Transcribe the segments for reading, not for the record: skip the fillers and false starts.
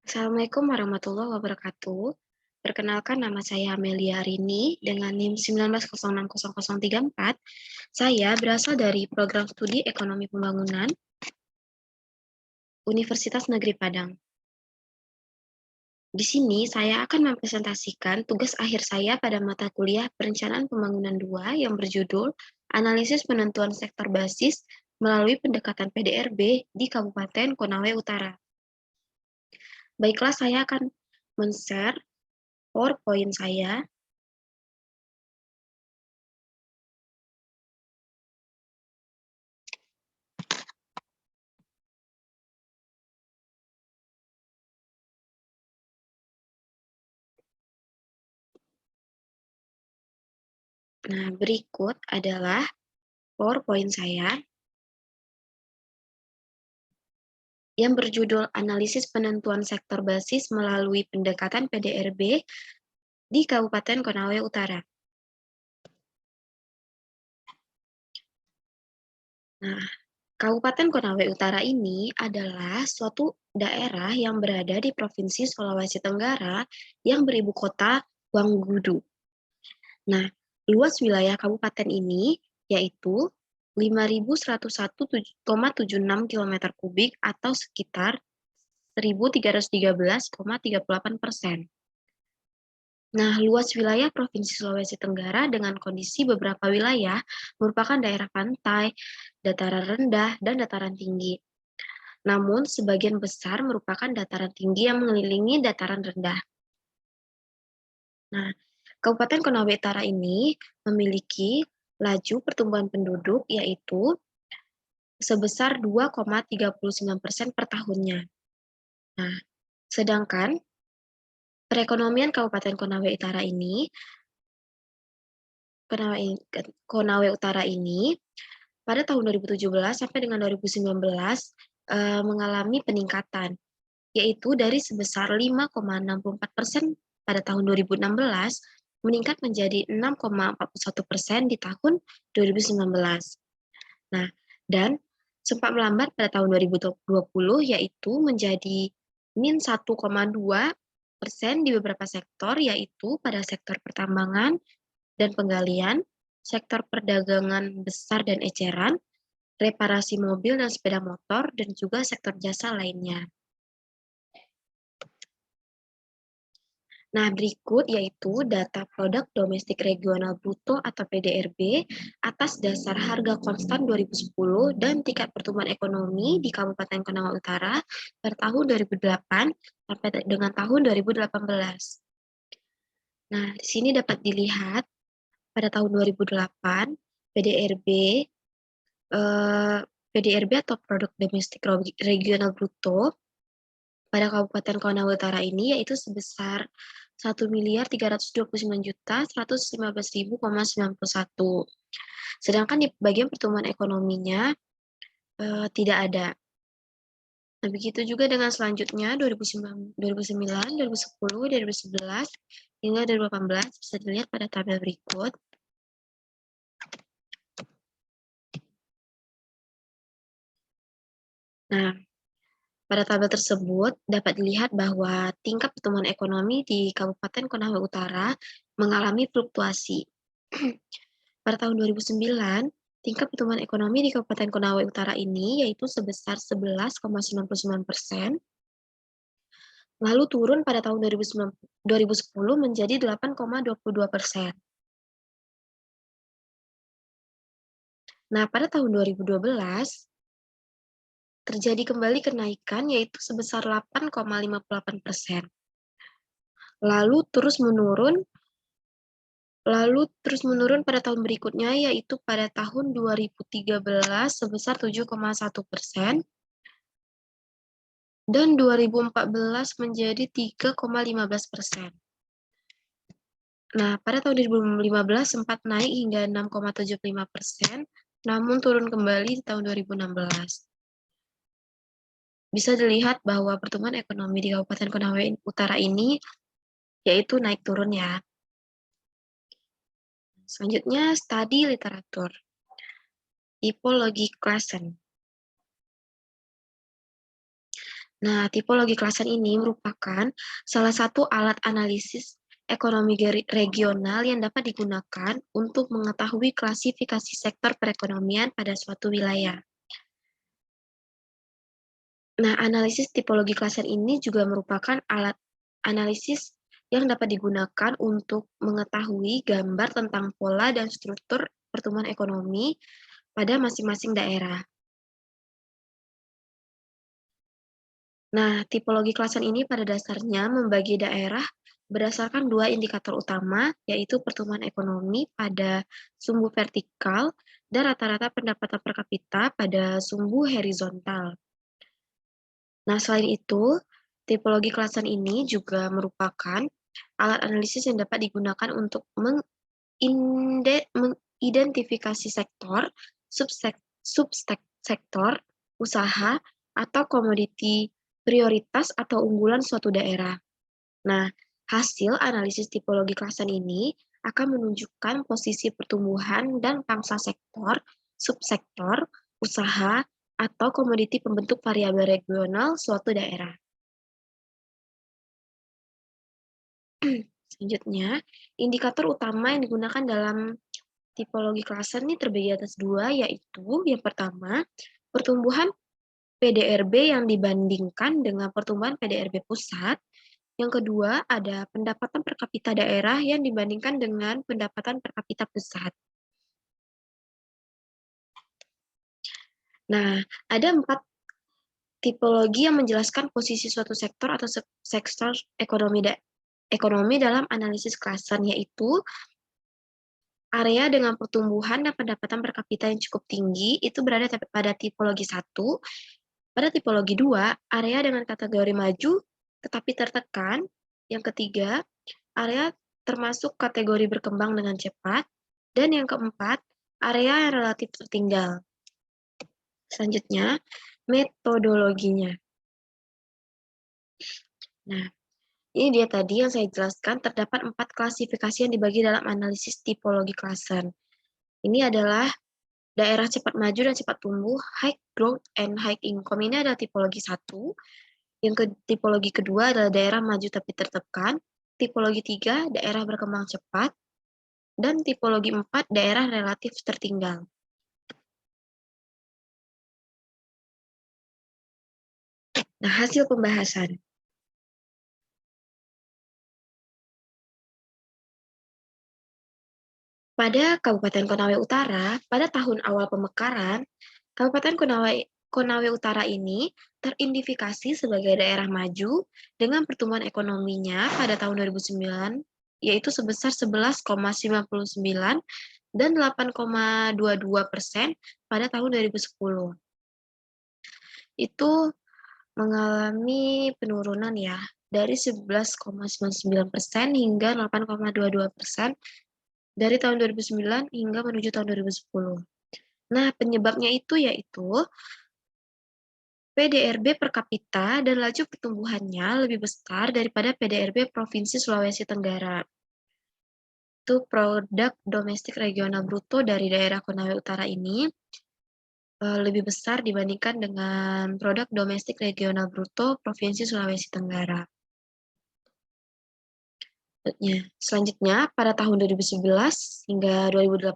Assalamualaikum warahmatullahi wabarakatuh. Perkenalkan nama saya Amelia Rini dengan NIM 19060034. Saya berasal dari program studi Ekonomi Pembangunan Universitas Negeri Padang. Di sini saya akan mempresentasikan tugas akhir saya pada mata kuliah Perencanaan Pembangunan 2 yang berjudul Analisis Penentuan Sektor Basis melalui Pendekatan PDRB di Kabupaten Konawe Utara. Baiklah, saya akan men-share PowerPoint saya. Nah, berikut adalah PowerPoint saya yang berjudul Analisis Penentuan Sektor Basis melalui Pendekatan PDRB di Kabupaten Konawe Utara. Nah, Kabupaten Konawe Utara ini adalah suatu daerah yang berada di Provinsi Sulawesi Tenggara yang beribu kota Wanggudu. Nah, luas wilayah kabupaten ini yaitu 5.101,76 km kubik atau sekitar 1.313,38%. Nah, luas wilayah Provinsi Sulawesi Tenggara dengan kondisi beberapa wilayah merupakan daerah pantai, dataran rendah, dan dataran tinggi. Namun, sebagian besar merupakan dataran tinggi yang mengelilingi dataran rendah. Nah, Kabupaten Konawe Utara ini memiliki laju pertumbuhan penduduk yaitu sebesar 2,39% per tahunnya. Nah, sedangkan perekonomian Kabupaten Konawe Utara ini pada tahun 2017 sampai dengan 2019 mengalami peningkatan, yaitu dari sebesar 5,64% pada tahun 2016 meningkat menjadi 6,41% di tahun 2019. Nah, dan sempat melambat pada tahun 2020 yaitu menjadi min 1,2% di beberapa sektor, yaitu pada sektor pertambangan dan penggalian, sektor perdagangan besar dan eceran, reparasi mobil dan sepeda motor, dan juga sektor jasa lainnya. Nah, berikut yaitu data produk domestik regional bruto atau PDRB atas dasar harga konstan 2010 dan tingkat pertumbuhan ekonomi di Kabupaten Konawe Utara per tahun 2008 sampai dengan tahun 2018. Nah, di sini dapat dilihat pada tahun 2008 PDRB atau produk domestik regional bruto pada Kabupaten Konawe Utara ini yaitu sebesar 1.329.115.091. Sedangkan di bagian pertumbuhan ekonominya tidak ada. Nah, begitu juga dengan selanjutnya 2009, 2010, 2011 hingga 2018 bisa dilihat pada tabel berikut. Nah, pada tabel tersebut dapat dilihat bahwa tingkat pertumbuhan ekonomi di Kabupaten Konawe Utara mengalami fluktuasi. Pada tahun 2009, tingkat pertumbuhan ekonomi di Kabupaten Konawe Utara ini yaitu sebesar 11,99%, lalu turun pada tahun 2010 menjadi 8,22%. Nah, pada tahun 2012, terjadi kembali kenaikan yaitu sebesar 8,58%. Lalu terus menurun pada tahun berikutnya yaitu pada tahun 2013 sebesar 7,1% dan 2014 menjadi 3,15%. Nah, pada tahun 2015 sempat naik hingga 6,75%, namun turun kembali di tahun 2016. Bisa dilihat bahwa pertumbuhan ekonomi di Kabupaten Konawe Utara ini yaitu naik turun ya. Selanjutnya, studi literatur. Tipologi Klassen. Nah, tipologi klaster ini merupakan salah satu alat analisis ekonomi regional yang dapat digunakan untuk mengetahui klasifikasi sektor perekonomian pada suatu wilayah. Nah, analisis tipologi klaster ini juga merupakan alat analisis yang dapat digunakan untuk mengetahui gambar tentang pola dan struktur pertumbuhan ekonomi pada masing-masing daerah. Nah, tipologi klaster ini pada dasarnya membagi daerah berdasarkan dua indikator utama, yaitu pertumbuhan ekonomi pada sumbu vertikal dan rata-rata pendapatan per kapita pada sumbu horizontal. Nah, selain itu, tipologi klaster ini juga merupakan alat analisis yang dapat digunakan untuk mengidentifikasi sektor, subsektor, usaha, atau komoditi prioritas atau unggulan suatu daerah. Nah, hasil analisis tipologi klaster ini akan menunjukkan posisi pertumbuhan dan pangsa sektor, subsektor, usaha, atau komoditi pembentuk variabel regional suatu daerah. Selanjutnya, indikator utama yang digunakan dalam tipologi klaster ini terbagi atas dua, yaitu yang pertama, pertumbuhan PDRB yang dibandingkan dengan pertumbuhan PDRB pusat. Yang kedua, ada pendapatan per kapita daerah yang dibandingkan dengan pendapatan per kapita pusat. Nah, ada 4 tipologi yang menjelaskan posisi suatu sektor atau sektor ekonomi dalam analisis klaster, yaitu area dengan pertumbuhan dan pendapatan per kapita yang cukup tinggi itu berada pada tipologi 1. Pada tipologi 2, area dengan kategori maju tetapi tertekan. Yang ketiga, area termasuk kategori berkembang dengan cepat. Dan yang keempat, area yang relatif tertinggal. Selanjutnya, metodologinya. Nah, ini dia tadi yang saya jelaskan, terdapat 4 klasifikasi yang dibagi dalam analisis tipologi klaster. Ini adalah daerah cepat maju dan cepat tumbuh, high growth and high income. Ini adalah tipologi 1. Tipologi kedua adalah daerah maju tapi tertekan. Tipologi 3, daerah berkembang cepat. Dan tipologi 4, daerah relatif tertinggal. Nah, hasil pembahasan. Pada Kabupaten Konawe Utara, pada tahun awal pemekaran, Kabupaten Konawe Utara ini teridentifikasi sebagai daerah maju dengan pertumbuhan ekonominya pada tahun 2009, yaitu sebesar 11,99 dan 8,22% pada tahun 2010. Itu mengalami penurunan ya, dari 11,99% hingga 8,22% dari tahun 2009 hingga menuju tahun 2010. Nah, penyebabnya itu yaitu PDRB per kapita dan laju pertumbuhannya lebih besar daripada PDRB Provinsi Sulawesi Tenggara. Itu produk domestik regional bruto dari daerah Konawe Utara ini lebih besar dibandingkan dengan produk domestik regional bruto Provinsi Sulawesi Tenggara. Selanjutnya, pada tahun 2011 hingga 2018,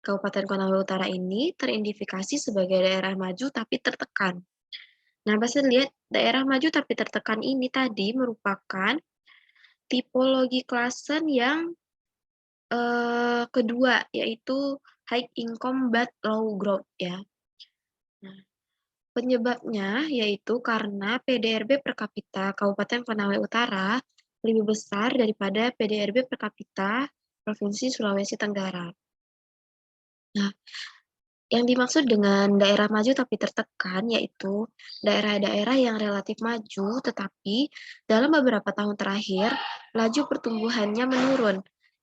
Kabupaten Konawe Utara ini teridentifikasi sebagai daerah maju tapi tertekan. Nah, bisa lihat daerah maju tapi tertekan ini tadi merupakan tipologi klaster yang kedua, yaitu high income but low growth ya. Nah, penyebabnya yaitu karena PDRB per kapita Kabupaten Konawe Utara lebih besar daripada PDRB per kapita Provinsi Sulawesi Tenggara. Nah, yang dimaksud dengan daerah maju tapi tertekan yaitu daerah-daerah yang relatif maju tetapi dalam beberapa tahun terakhir laju pertumbuhannya menurun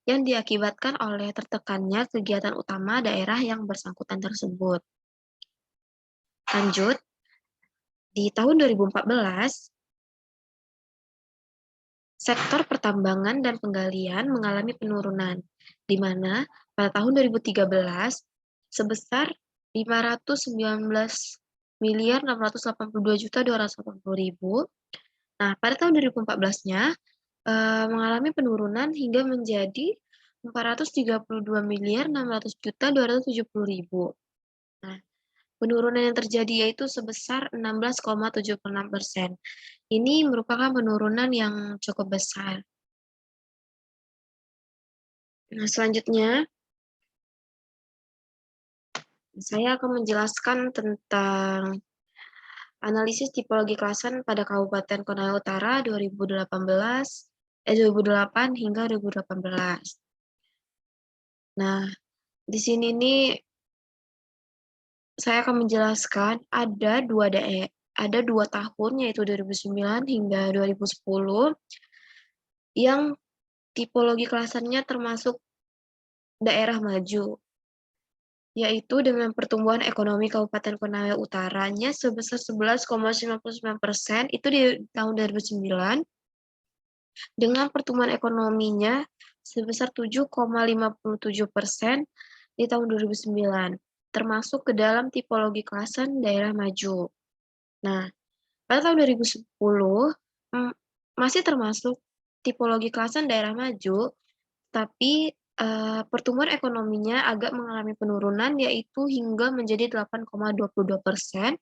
yang diakibatkan oleh tertekannya kegiatan utama daerah yang bersangkutan tersebut. Lanjut, di tahun 2014 sektor pertambangan dan penggalian mengalami penurunan, di mana pada tahun 2013 sebesar 519 1.682.280.000. Nah, pada tahun 2014-nya mengalami penurunan hingga menjadi 432.600.270.000. Nah, penurunan yang terjadi yaitu sebesar 16,76%. Ini merupakan penurunan yang cukup besar. Nah, selanjutnya saya akan menjelaskan tentang analisis tipologi kelasan pada Kabupaten Konawe Utara 2008 hingga 2018. Nah, di sini nih saya akan menjelaskan ada dua tahun, yaitu 2009 hingga 2010, yang tipologi kelasannya termasuk daerah maju, yaitu dengan pertumbuhan ekonomi Kabupaten Konawe Utaranya sebesar 11,99% itu di tahun 2009, dengan pertumbuhan ekonominya sebesar 7,57% di tahun 2009, termasuk ke dalam tipologi kelasan daerah maju. Nah, pada tahun 2010 masih termasuk tipologi kelasan daerah maju, tapi pertumbuhan ekonominya agak mengalami penurunan, yaitu hingga menjadi 8,22%.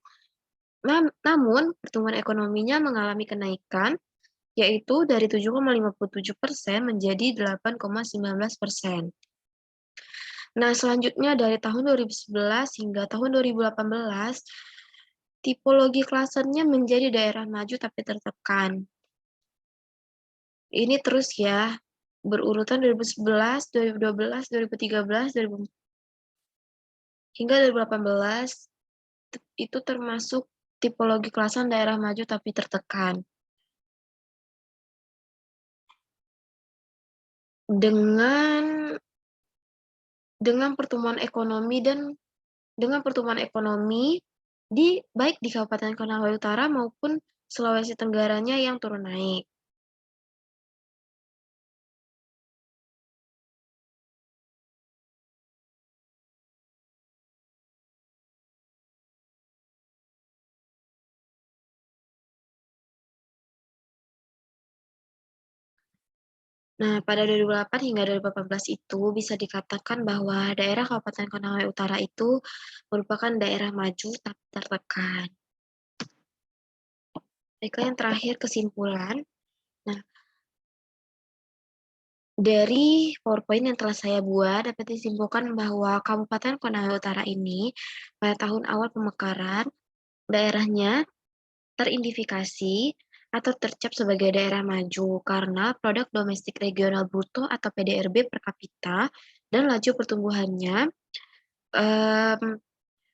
Namun, pertumbuhan ekonominya mengalami kenaikan, yaitu dari 7,57% menjadi 8,19%. Nah, selanjutnya dari tahun 2011 hingga tahun 2018, tipologi klasternya menjadi daerah maju tapi tertekan. Ini terus ya, berurutan 2011, 2012, 2013, hingga 2018, itu termasuk tipologi kelasan daerah maju tapi tertekan. Dengan pertumbuhan ekonomi baik di Kabupaten Konawe Utara maupun Sulawesi Tenggaranya yang turun naik. Nah, pada 2008 hingga 2018 itu bisa dikatakan bahwa daerah Kabupaten Konawe Utara itu merupakan daerah maju tapi tertekan. Baiklah, yang terakhir kesimpulan. Nah, dari PowerPoint yang telah saya buat, dapat disimpulkan bahwa Kabupaten Konawe Utara ini pada tahun awal pemekaran, daerahnya teridentifikasi atau tercap sebagai daerah maju karena produk domestik regional bruto atau PDRB per kapita dan laju pertumbuhannya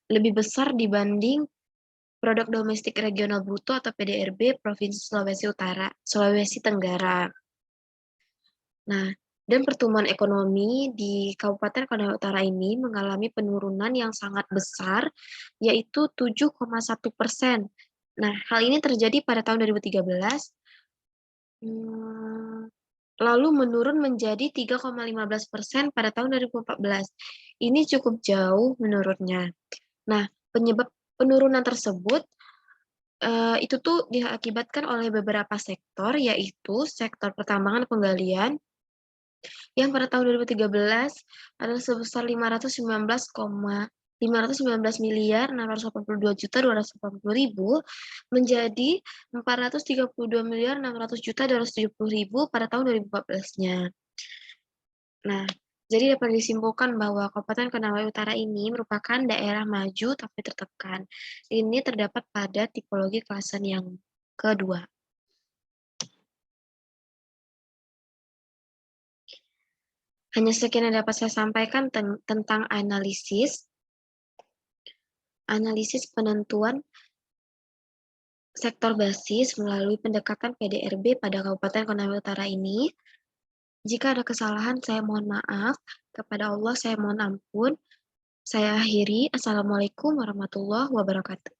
lebih besar dibanding produk domestik regional bruto atau PDRB Provinsi Sulawesi Tenggara. Nah, dan pertumbuhan ekonomi di Kabupaten Konawe Utara ini mengalami penurunan yang sangat besar, yaitu 7,1%. Nah, hal ini terjadi pada tahun 2013, lalu menurun menjadi 3,15% pada tahun 2014. Ini cukup jauh menurunnya. Nah, penyebab penurunan tersebut itu tuh diakibatkan oleh beberapa sektor, yaitu sektor pertambangan penggalian, yang pada tahun 2013 adalah sebesar 519 miliar 682.280.000 menjadi 432 miliar 600.270.000 pada tahun 2014-nya. Nah, jadi dapat disimpulkan bahwa Kabupaten Konawe Utara ini merupakan daerah maju tapi tertekan. Ini terdapat pada tipologi kelasan yang kedua. Hanya sekian yang dapat saya sampaikan tentang analisis penentuan sektor basis melalui pendekatan PDRB pada Kabupaten Konawe Utara ini. Jika ada kesalahan, saya mohon maaf. Kepada Allah, saya mohon ampun. Saya akhiri. Assalamualaikum warahmatullahi wabarakatuh.